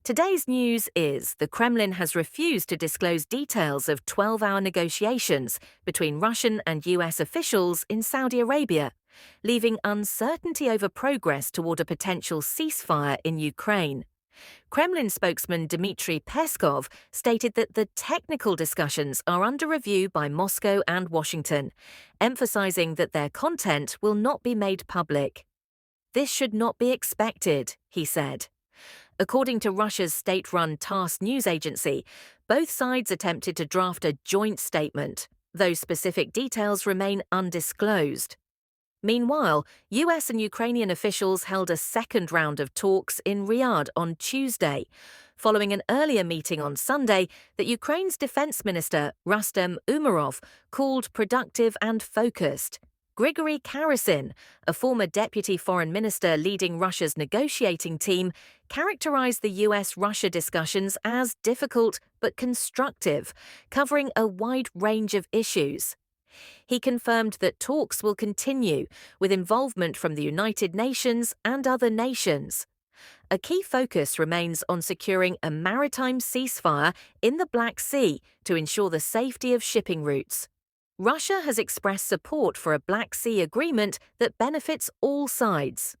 Today's news is the Kremlin has refused to disclose details of 12-hour negotiations between Russian and US officials in Saudi Arabia, leaving uncertainty over progress toward a potential ceasefire in Ukraine. Kremlin spokesman Dmitry Peskov stated that the technical discussions are under review by Moscow and Washington, emphasizing that their content will not be made public. "This should not be expected," he said. According to Russia's state-run TASS news agency, both sides attempted to draft a joint statement, though specific details remain undisclosed. Meanwhile, US and Ukrainian officials held a second round of talks in Riyadh on Tuesday, following an earlier meeting on Sunday that Ukraine's defense minister, Rustem Umerov, called productive and focused. Grigory Karasin, a former deputy foreign minister leading Russia's negotiating team, characterized the US-Russia discussions as difficult but constructive, covering a wide range of issues. He confirmed that talks will continue, with involvement from the United Nations and other nations. A key focus remains on securing a maritime ceasefire in the Black Sea to ensure the safety of shipping routes. Russia has expressed support for a Black Sea agreement that benefits all sides.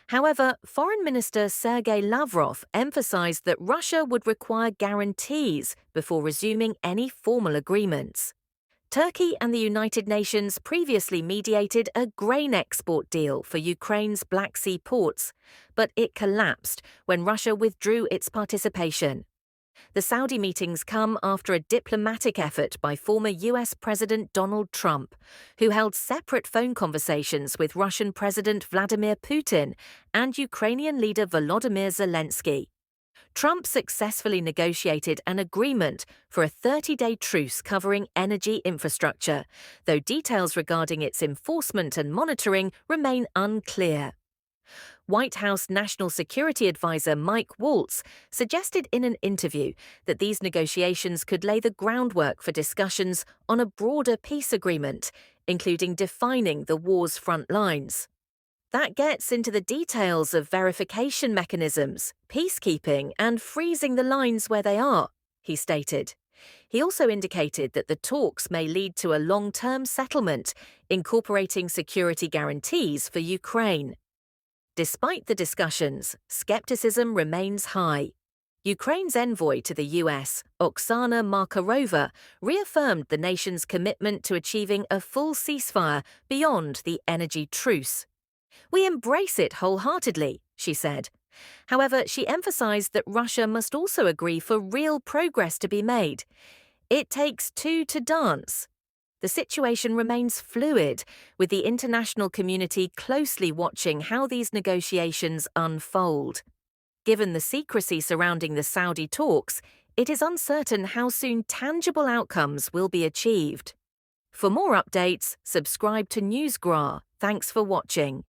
However, Foreign Minister Sergei Lavrov emphasized that Russia would require guarantees before resuming any formal agreements. Turkey and the United Nations previously mediated a grain export deal for Ukraine's Black Sea ports, but it collapsed when Russia withdrew its participation. The Saudi meetings come after a diplomatic effort by former US President Donald Trump, who held separate phone conversations with Russian President Vladimir Putin and Ukrainian leader Volodymyr Zelensky. Trump successfully negotiated an agreement for a 30-day truce covering energy infrastructure, though details regarding its enforcement and monitoring remain unclear. White House National Security Advisor Mike Waltz suggested in an interview that these negotiations could lay the groundwork for discussions on a broader peace agreement, including defining the war's front lines. That gets into the details of verification mechanisms, peacekeeping, and freezing the lines where they are, he stated. He also indicated that the talks may lead to a long-term settlement, incorporating security guarantees for Ukraine. Despite the discussions, skepticism remains high. Ukraine's envoy to the US, Oksana Markarova, reaffirmed the nation's commitment to achieving a full ceasefire beyond the energy truce. "We embrace it wholeheartedly," she said. However, she emphasized that Russia must also agree for real progress to be made. "It takes two to dance." The situation remains fluid, with the international community closely watching how these negotiations unfold. Given the secrecy surrounding the Saudi talks, it is uncertain how soon tangible outcomes will be achieved. For more updates, subscribe to Newsgra. Thanks for watching.